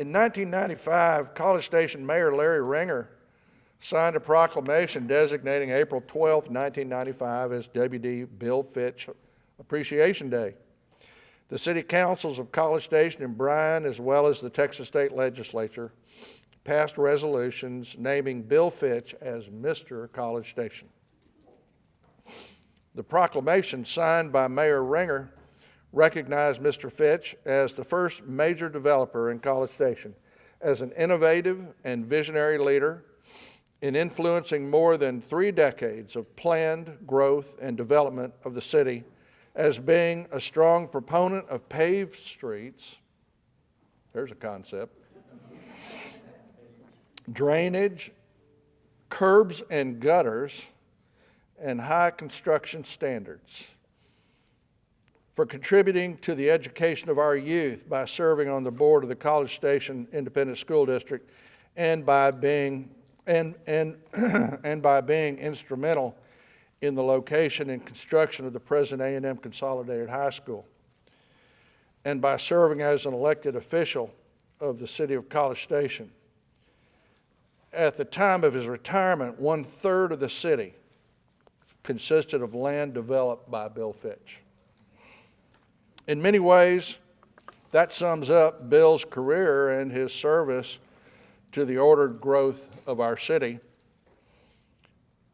In 1995, College Station Mayor Larry Ringer signed a proclamation designating April 12, 1995 as W.D. Bill Fitch Appreciation Day. The city councils of College Station and Bryan, as well as the Texas State Legislature, passed resolutions naming Bill Fitch as Mr. College Station. The proclamation signed by Mayor Ringer recognized Mr. Fitch as the first major developer in College Station, as an innovative and visionary leader in influencing more than 3 decades of planned growth and development of the city, as being a strong proponent of paved streets, there's a concept, drainage, curbs and gutters, and high construction standards, for contributing to the education of our youth by serving on the board of the College Station Independent School District, and by being instrumental in the location and construction of the present A&M Consolidated High School, and by serving as an elected official of the city of College Station. At the time of his retirement, 1/3 of the city consisted of land developed by Bill Fitch. In many ways, that sums up Bill's career and his service to the ordered growth of our city.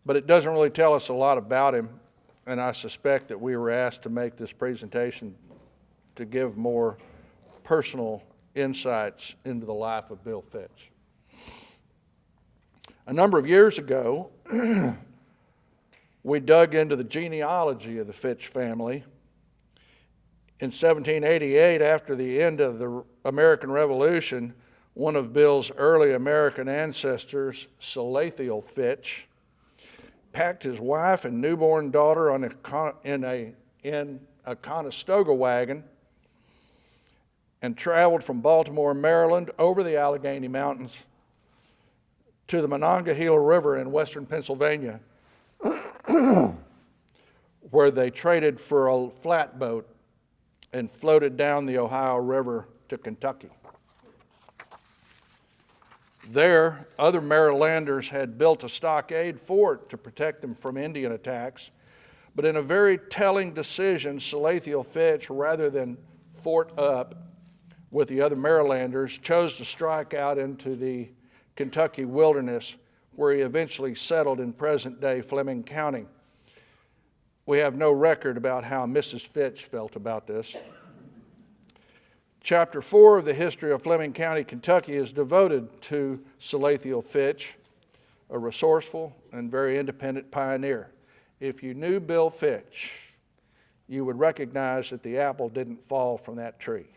But it doesn't really tell us a lot about him, and I suspect that we were asked to make this presentation to give more personal insights into the life of Bill Fitch. A number of years ago, we dug into the genealogy of the Fitch family. In 1788, after the end of the American Revolution, one of Bill's early American ancestors, Salathiel Fitch, packed his wife and newborn daughter in a Conestoga wagon and traveled from Baltimore, Maryland, over the Allegheny Mountains to the Monongahela River in western Pennsylvania, where they traded for a flatboat and floated down the Ohio River to Kentucky. There, other Marylanders had built a stockade fort to protect them from Indian attacks, but in a very telling decision, Salathiel Fitch, rather than fort up with the other Marylanders, chose to strike out into the Kentucky wilderness, where he eventually settled in present-day Fleming County. We have no record about how Mrs. Fitch felt about this. Chapter 4 of the history of Fleming County, Kentucky, is devoted to Salathiel Fitch, a resourceful and very independent pioneer. If you knew Bill Fitch, you would recognize that the apple didn't fall from that tree.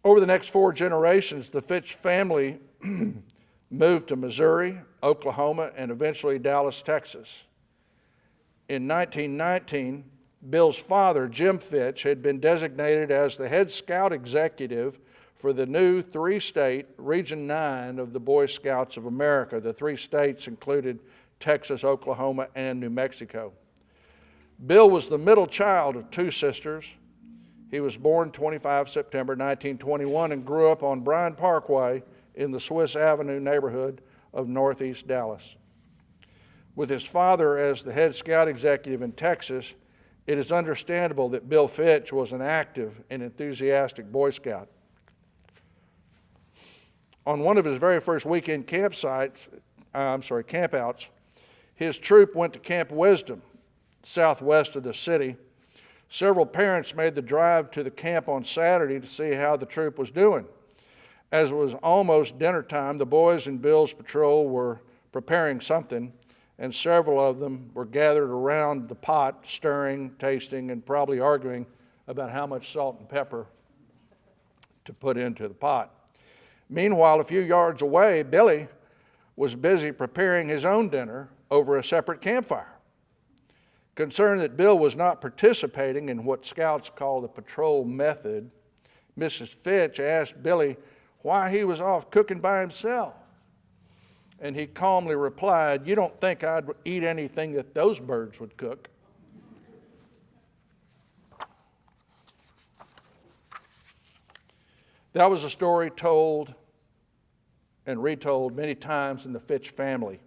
Over the next 4 generations, the Fitch family moved to Missouri, Oklahoma, and eventually Dallas, Texas. In 1919, Bill's father, Jim Fitch, had been designated as the head scout executive for the new 3-state Region 9 of the Boy Scouts of America. The 3 states included Texas, Oklahoma, and New Mexico. Bill was the middle child of 2 sisters. He was born 25 September 1921 and grew up on Bryan Parkway in the Swiss Avenue neighborhood of northeast Dallas. With his father as the head scout executive in Texas, it is understandable that Bill Fitch was an active and enthusiastic Boy Scout. On one of his very first weekend campouts, his troop went to Camp Wisdom, southwest of the city. Several parents made the drive to the camp on Saturday to see how the troop was doing. As it was almost dinner time, the boys in Bill's patrol were preparing something, and several of them were gathered around the pot, stirring, tasting, and probably arguing about how much salt and pepper to put into the pot. Meanwhile, a few yards away, Billy was busy preparing his own dinner over a separate campfire. Concerned that Bill was not participating in what scouts call the patrol method, Mrs. Fitch asked Billy why he was off cooking by himself. And he calmly replied, "You don't think I'd eat anything that those birds would cook?" That was a story told and retold many times in the Fitch family.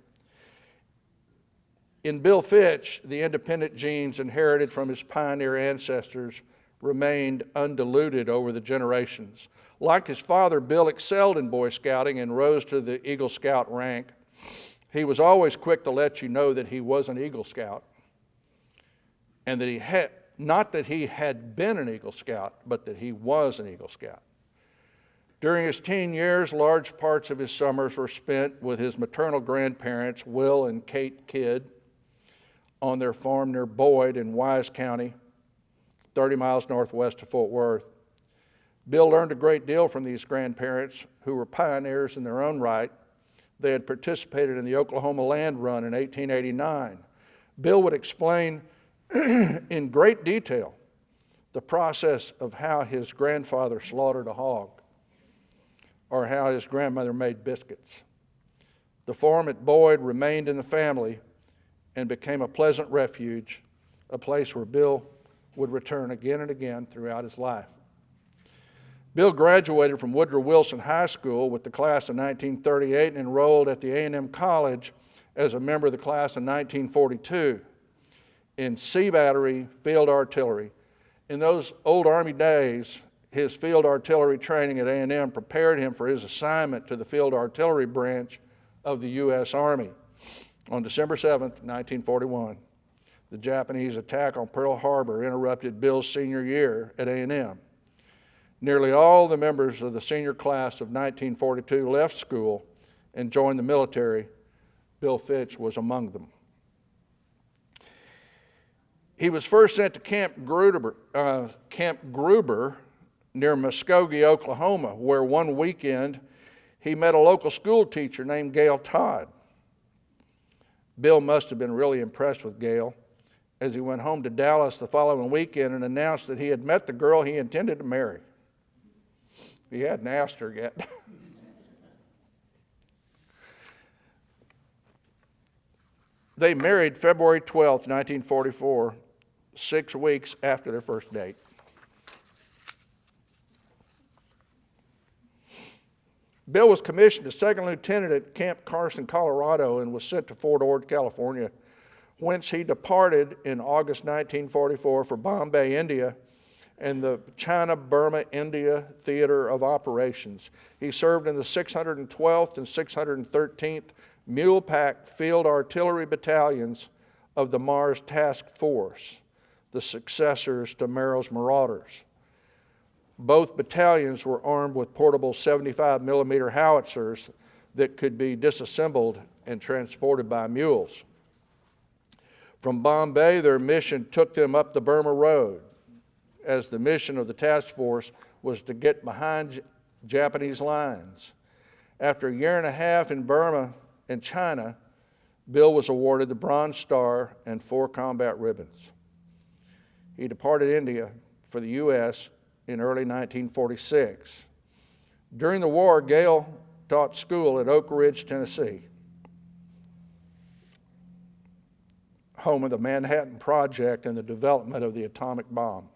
In Bill Fitch, the independent genes inherited from his pioneer ancestors remained undiluted over the generations. Like his father, Bill excelled in Boy Scouting and rose to the Eagle Scout rank. He was always quick to let you know that he was an Eagle Scout, and that he had, not that he had been an Eagle Scout, but that he was an Eagle Scout. During his teen years, large parts of his summers were spent with his maternal grandparents, Will and Kate Kidd, on their farm near Boyd in Wise County, 30 miles northwest of Fort Worth. Bill learned a great deal from these grandparents, who were pioneers in their own right. They had participated in the Oklahoma Land Run in 1889. Bill would explain in great detail the process of how his grandfather slaughtered a hog, or how his grandmother made biscuits. The farm at Boyd remained in the family and became a pleasant refuge, a place where Bill would return again and again throughout his life. Bill graduated from Woodrow Wilson High School with the class of 1938 and enrolled at the A&M College as a member of the class of 1942 in Sea Battery Field Artillery. In those old Army days, his field artillery training at A&M prepared him for his assignment to the Field Artillery Branch of the U.S. Army. On December 7, 1941, the Japanese attack on Pearl Harbor interrupted Bill's senior year at A&M. Nearly all the members of the senior class of 1942 left school and joined the military. Bill Fitch was among them. He was first sent to Camp Gruber near Muskogee, Oklahoma, where one weekend he met a local school teacher named Gail Todd. Bill must have been really impressed with Gail, as he went home to Dallas the following weekend and announced that he had met the girl he intended to marry. He hadn't asked her yet. They married February 12, 1944, 6 weeks after their first date. Bill was commissioned as second lieutenant at Camp Carson, Colorado, and was sent to Fort Ord, California, whence he departed in August 1944 for Bombay, India, and the China-Burma-India Theater of Operations. He served in the 612th and 613th Mule-Pack Field Artillery Battalions of the Mars Task Force, the successors to Merrill's Marauders. Both battalions were armed with portable 75 millimeter howitzers that could be disassembled and transported by mules. From Bombay, their mission took them up the Burma Road, as the mission of the task force was to get behind Japanese lines. After a year and a half in Burma and China, Bill was awarded the Bronze Star and 4 combat ribbons. He departed India for the U.S. in early 1946. During the war, Gail taught school at Oak Ridge, Tennessee, home of the Manhattan Project and the development of the atomic bomb.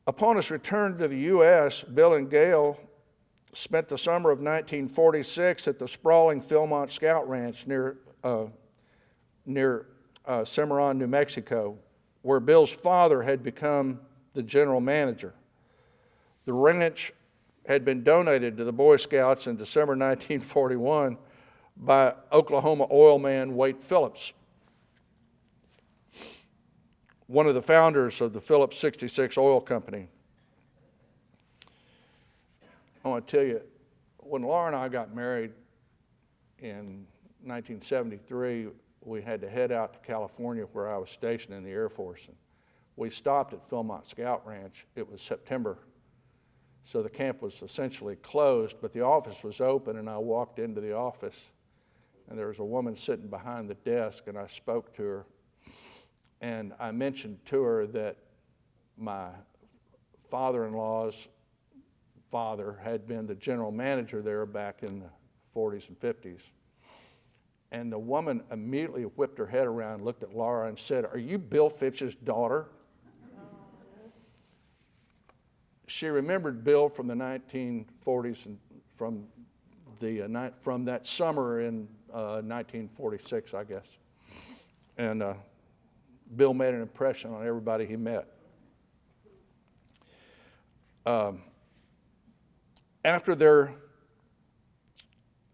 Upon his return to the U.S., Bill and Gail spent the summer of 1946 at the sprawling Philmont Scout Ranch near Cimarron, New Mexico, where Bill's father had become the general manager. The ranch had been donated to the Boy Scouts in December 1941 by Oklahoma oil man Wade Phillips, one of the founders of the Phillips 66 Oil Company. I want to tell you, when Laura and I got married in 1973, we had to head out to California, where I was stationed in the Air Force. And we stopped at Philmont Scout Ranch. It was September, so the camp was essentially closed, but the office was open, and I walked into the office, and there was a woman sitting behind the desk, and I spoke to her. And I mentioned to her that my father-in-law's father had been the general manager there back in the 40s and 50s. And the woman immediately whipped her head around, looked at Laura, and said, "Are you Bill Fitch's daughter?" she remembered Bill from the 1940s and from that summer in 1946, I guess. And Bill made an impression on everybody he met. After their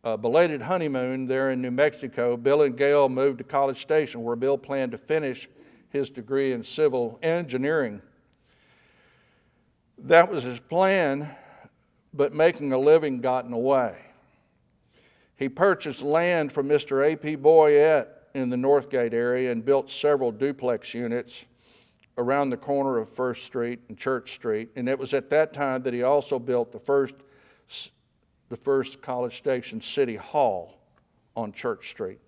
belated honeymoon there in New Mexico, Bill and Gail moved to College Station, where Bill planned to finish his degree in civil engineering. That was his plan, but making a living got in the way. He purchased land from Mr. A.P. Boyette in the Northgate area and built several duplex units around the corner of First Street and Church Street. And it was at that time that he also built the first College Station City Hall on Church Street.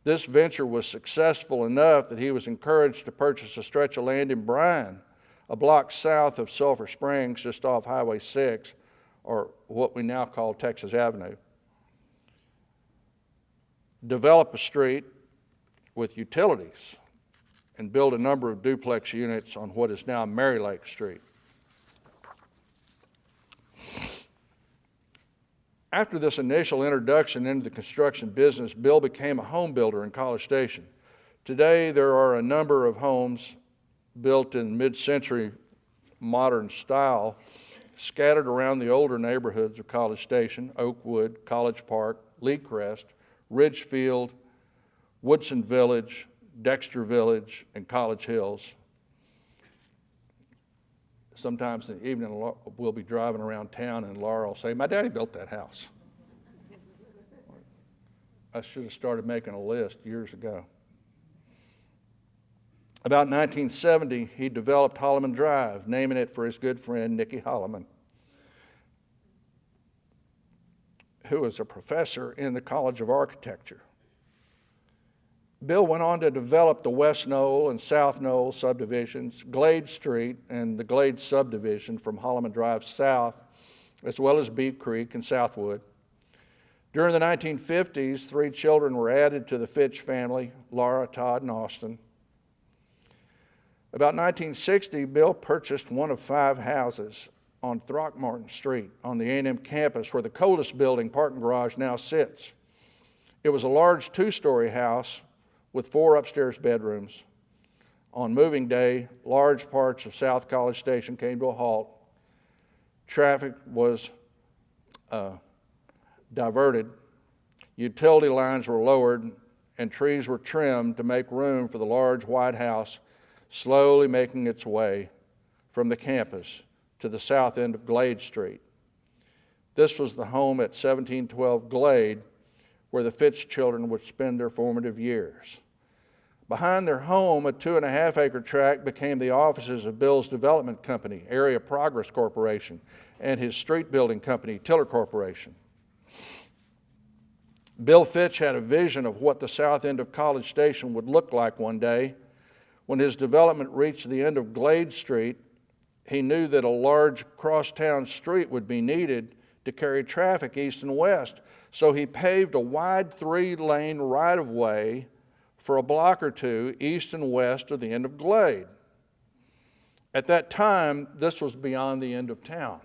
This venture was successful enough that he was encouraged to purchase a stretch of land in Bryan, a block south of Sulphur Springs, just off Highway 6, or what we now call Texas Avenue. Develop a street with utilities and build a number of duplex units on what is now Mary Lake Street. After this initial introduction into the construction business, Bill became a home builder in College Station. Today, there are a number of homes built in mid-century modern style scattered around the older neighborhoods of College Station, Oakwood, College Park, Lee Crest, Ridgefield, Woodson Village, Dexter Village, and College Hills. Sometimes in the evening, we'll be driving around town and Laura will say, "My daddy built that house." I should have started making a list years ago. About 1970, he developed Holloman Drive, naming it for his good friend, Nicky Holloman, who was a professor in the College of Architecture. Bill went on to develop the West Knoll and South Knoll subdivisions, Glade Street and the Glade subdivision from Holloman Drive south, as well as Beef Creek and Southwood. During the 1950s, 3 children were added to the Fitch family, Laura, Todd, and Austin. About 1960, Bill purchased one of 5 houses on Throckmorton Street on the A&M campus where the coldest building, parking garage, now sits. It was a large 2-story house with 4 upstairs bedrooms. On moving day, large parts of South College Station came to a halt. Traffic was diverted, utility lines were lowered, and trees were trimmed to make room for the large white house slowly making its way from the campus to the south end of Glade Street. This was the home at 1712 Glade, where the Fitch children would spend their formative years. Behind their home, a 2.5-acre tract became the offices of Bill's development company, Area Progress Corporation, and his street building company, Tiller Corporation. Bill Fitch had a vision of what the south end of College Station would look like one day. When his development reached the end of Glade Street, he knew that a large crosstown street would be needed to carry traffic east and west. So he paved a wide 3-lane right-of-way for a block or 2 east and west of the end of Glade. At that time, this was beyond the end of town.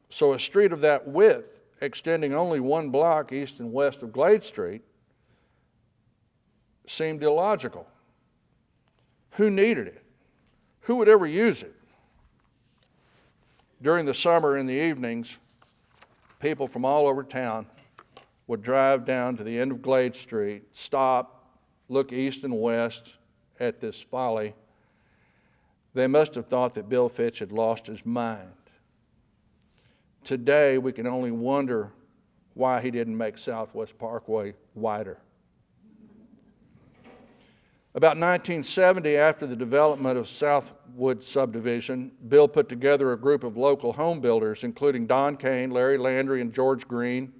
So a street of that width, extending only 1 block east and west of Glade Street, seemed illogical. Who needed it? Who would ever use it? During the summer in the evenings, people from all over town would drive down to the end of Glade Street, stop, look east and west at this folly. They must have thought that Bill Fitch had lost his mind. Today, we can only wonder why he didn't make Southwest Parkway wider. About 1970, after the development of Southwood subdivision, Bill put together a group of local home builders, including Don Kane, Larry Landry, and George Green.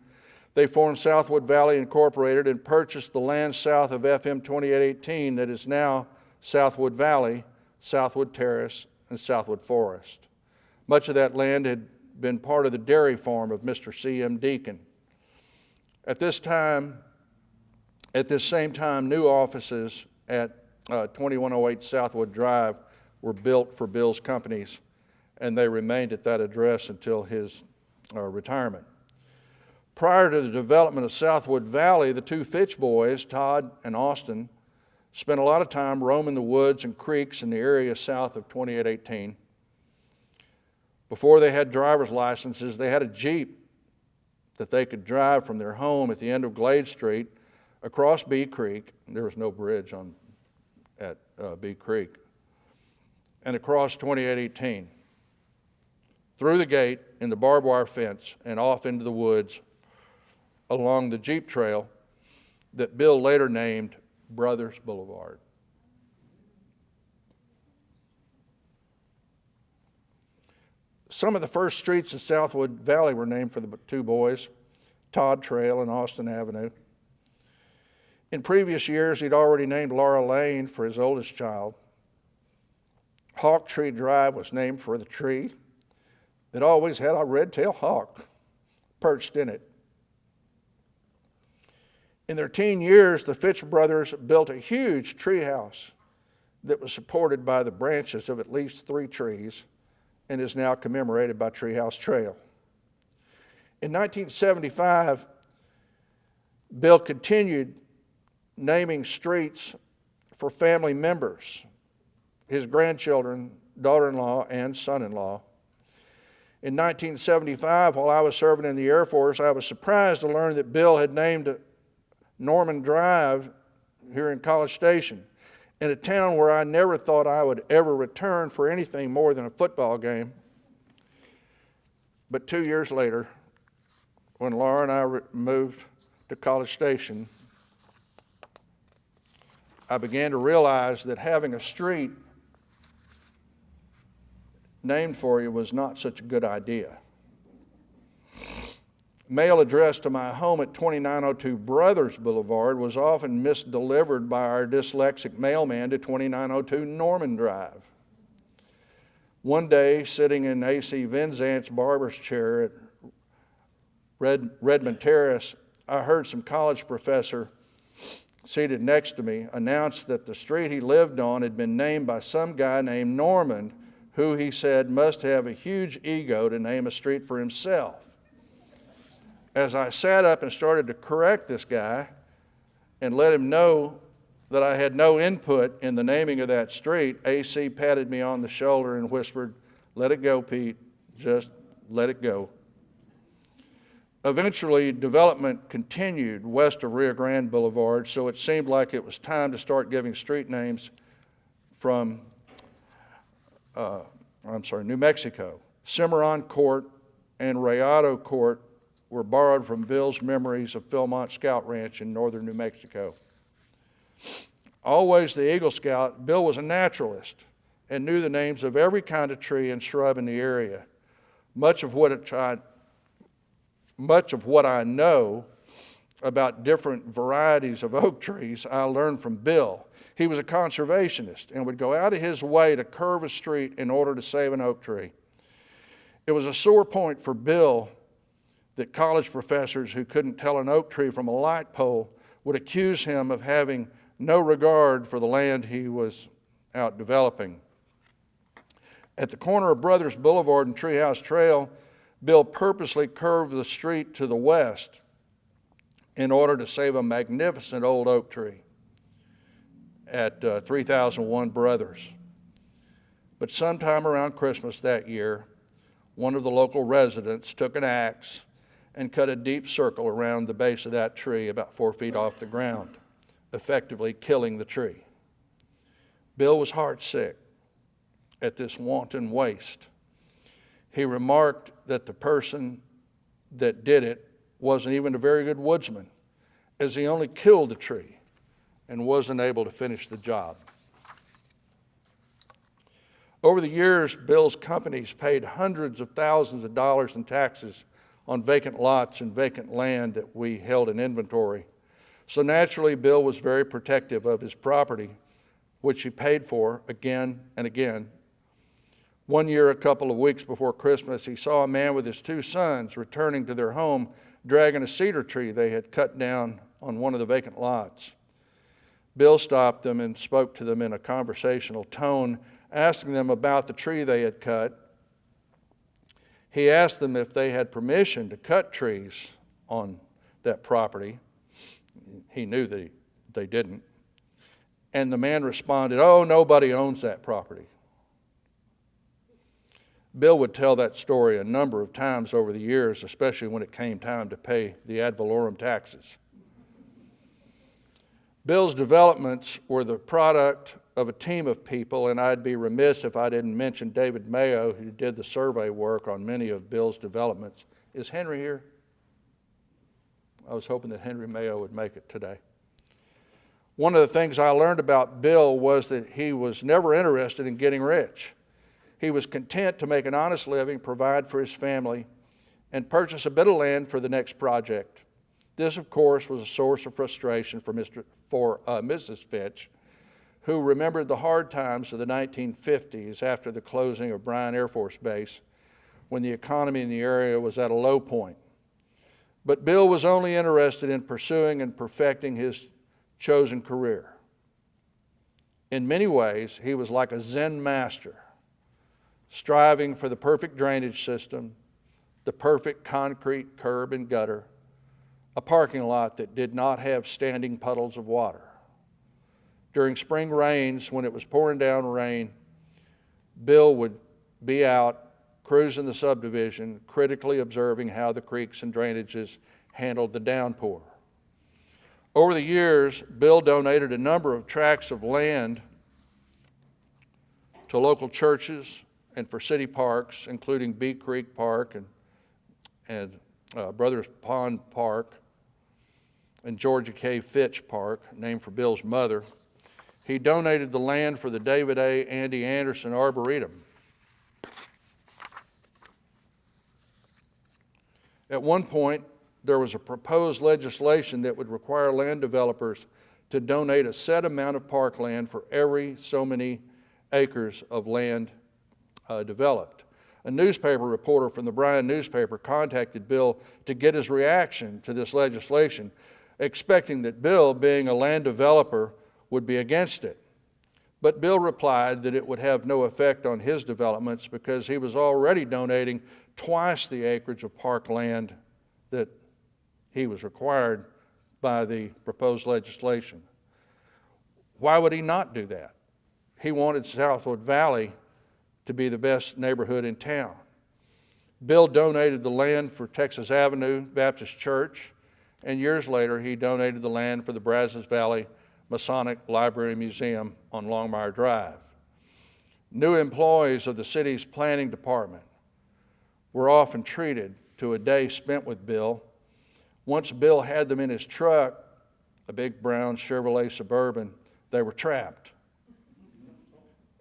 They formed Southwood Valley Incorporated and purchased the land south of FM 2818 that is now Southwood Valley, Southwood Terrace, and Southwood Forest. Much of that land had been part of the dairy farm of Mr. C.M. Deacon. At this same time, new offices at 2108 Southwood Drive were built for Bill's companies, and they remained at that address until his retirement. Prior to the development of Southwood Valley, the two Fitch boys, Todd and Austin, spent a lot of time roaming the woods and creeks in the area south of 2818. Before they had driver's licenses, they had a Jeep that they could drive from their home at the end of Glade Street across Bee Creek. There was no bridge at Bee Creek. And across 2818, through the gate in the barbed wire fence and off into the woods along the Jeep trail that Bill later named Brothers Boulevard. Some of the first streets in Southwood Valley were named for the two boys, Todd Trail and Austin Avenue. In previous years, he'd already named Laura Lane for his oldest child. Hawk Tree Drive was named for the tree that always had a red-tailed hawk perched in it. In their teen years, the Fitch brothers built a huge tree house that was supported by the branches of at least 3 trees and is now commemorated by Treehouse Trail. In 1975, Bill continued naming streets for family members, his grandchildren, daughter-in-law, and son-in-law. In 1975, while I was serving in the Air Force, I was surprised to learn that Bill had named Norman Drive here in College Station, in a town where I never thought I would ever return for anything more than a football game. But 2 years later, when Laura and I moved to College Station, I began to realize that having a street named for you was not such a good idea. Mail addressed to my home at 2902 Brothers Boulevard was often misdelivered by our dyslexic mailman to 2902 Norman Drive. One day, sitting in A.C. Vinzant's barber's chair at Redmond Terrace, I heard some college professor seated next to me announce that the street he lived on had been named by some guy named Norman, who he said must have a huge ego to name a street for himself. As I sat up and started to correct this guy and let him know that I had no input in the naming of that street, AC patted me on the shoulder and whispered, "Let it go, Pete, just let it go." Eventually, development continued west of Rio Grande Boulevard, so it seemed like it was time to start giving street names from New Mexico. Cimarron Court and Rayado Court were borrowed from Bill's memories of Philmont Scout Ranch in northern New Mexico. Always the Eagle Scout, Bill was a naturalist and knew the names of every kind of tree and shrub in the area. Much of what I know about different varieties of oak trees I learned from Bill. He was a conservationist and would go out of his way to curve a street in order to save an oak tree. It was a sore point for Bill that college professors who couldn't tell an oak tree from a light pole would accuse him of having no regard for the land he was out developing. At the corner of Brothers Boulevard and Treehouse Trail, Bill purposely curved the street to the west in order to save a magnificent old oak tree at 3001 Brothers. But sometime around Christmas that year, one of the local residents took an axe and cut a deep circle around the base of that tree about 4 feet off the ground, effectively killing the tree. Bill was heartsick at this wanton waste. He remarked that the person that did it wasn't even a very good woodsman, as he only killed the tree and wasn't able to finish the job. Over the years, Bill's companies paid hundreds of thousands of dollars in taxes on vacant lots and vacant land that we held in inventory. So naturally, Bill was very protective of his property, which he paid for again and again. One year, a couple of weeks before Christmas, he saw a man with his 2 sons returning to their home, dragging a cedar tree they had cut down on one of the vacant lots. Bill stopped them and spoke to them in a conversational tone, asking them about the tree they had cut. He asked them if they had permission to cut trees on that property. He knew that they didn't. And the man responded, "Oh, nobody owns that property." Bill would tell that story a number of times over the years, especially when it came time to pay the ad valorem taxes. Bill's developments were the product of a team of people, and I'd be remiss if I didn't mention David Mayo, who did the survey work on many of Bill's developments. Is Henry here? I was hoping that Henry Mayo would make it today. One of the things I learned about Bill was that he was never interested in getting rich. He was content to make an honest living, provide for his family, and purchase a bit of land for the next project. This, of course, was a source of frustration for Mrs. Fitch, who remembered the hard times of the 1950s after the closing of Bryan Air Force Base, when the economy in the area was at a low point. But Bill was only interested in pursuing and perfecting his chosen career. In many ways, he was like a Zen master, striving for the perfect drainage system, the perfect concrete curb and gutter, a parking lot that did not have standing puddles of water. During spring rains, when it was pouring down rain, Bill would be out cruising the subdivision, critically observing how the creeks and drainages handled the downpour. Over the years, Bill donated a number of tracts of land to local churches and for city parks, including Bee Creek Park and Brothers Pond Park and Georgia K. Fitch Park, named for Bill's mother. He donated the land for the David A. Andy Anderson Arboretum. At one point, there was a proposed legislation that would require land developers to donate a set amount of parkland for every so many acres of land developed. A newspaper reporter from the Bryan newspaper contacted Bill to get his reaction to this legislation, expecting that Bill, being a land developer, would be against it. But Bill replied that it would have no effect on his developments because he was already donating twice the acreage of park land that he was required by the proposed legislation. Why would he not do that? He wanted Southwood Valley to be the best neighborhood in town. Bill donated the land for Texas Avenue Baptist Church, and years later he donated the land for the Brazos Valley Masonic Library Museum on Longmire Drive. New employees of the city's planning department were often treated to a day spent with Bill. Once Bill had them in his truck, a big brown Chevrolet Suburban, they were trapped.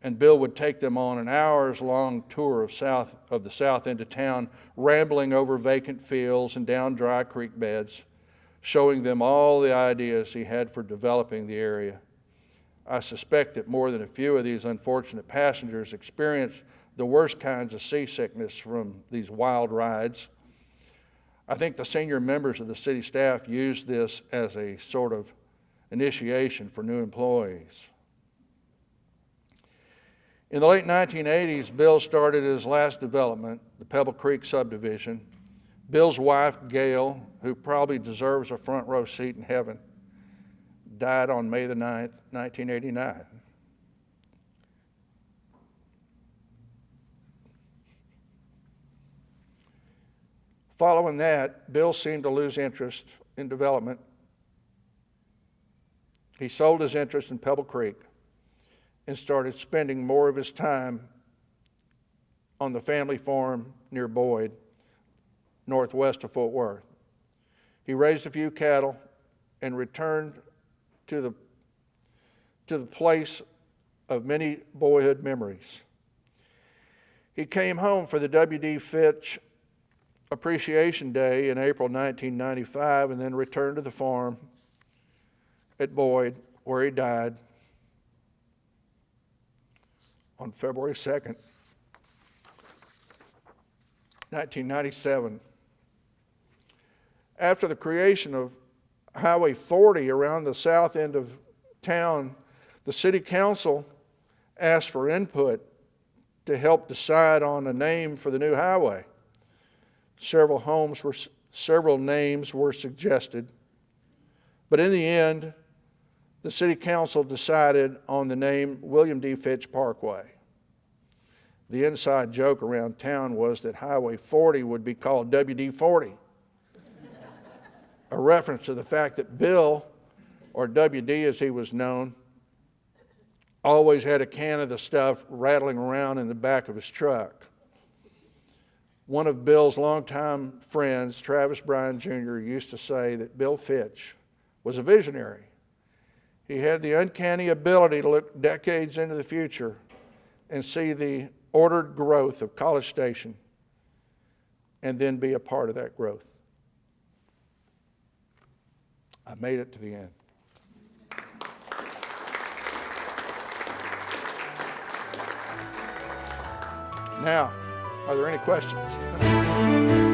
And Bill would take them on an hours-long tour of the south end of town, rambling over vacant fields and down dry creek beds, showing them all the ideas he had for developing the area. I suspect that more than a few of these unfortunate passengers experienced the worst kinds of seasickness from these wild rides. I think the senior members of the city staff used this as a sort of initiation for new employees. In the late 1980s, Bill started his last development, the Pebble Creek subdivision. Bill's wife, Gail, who probably deserves a front row seat in heaven, died on May the 9th, 1989. Following that, Bill seemed to lose interest in development. He sold his interest in Pebble Creek and started spending more of his time on the family farm near Boyd, northwest of Fort Worth. He raised a few cattle and returned to the place of many boyhood memories. He came home for the W.D. Fitch Appreciation Day in April 1995 and then returned to the farm at Boyd, where he died on February 2nd, 1997. After the creation of Highway 40 around the south end of town, the city council asked for input to help decide on a name for the new highway. Several names were suggested, but in the end, the city council decided on the name William D. Fitch Parkway. The inside joke around town was that Highway 40 would be called WD-40, a reference to the fact that Bill, or WD as he was known, always had a can of the stuff rattling around in the back of his truck. One of Bill's longtime friends, Travis Bryan Jr., used to say that Bill Fitch was a visionary. He had the uncanny ability to look decades into the future and see the ordered growth of College Station and then be a part of that growth. I made it to the end. Now, are there any questions?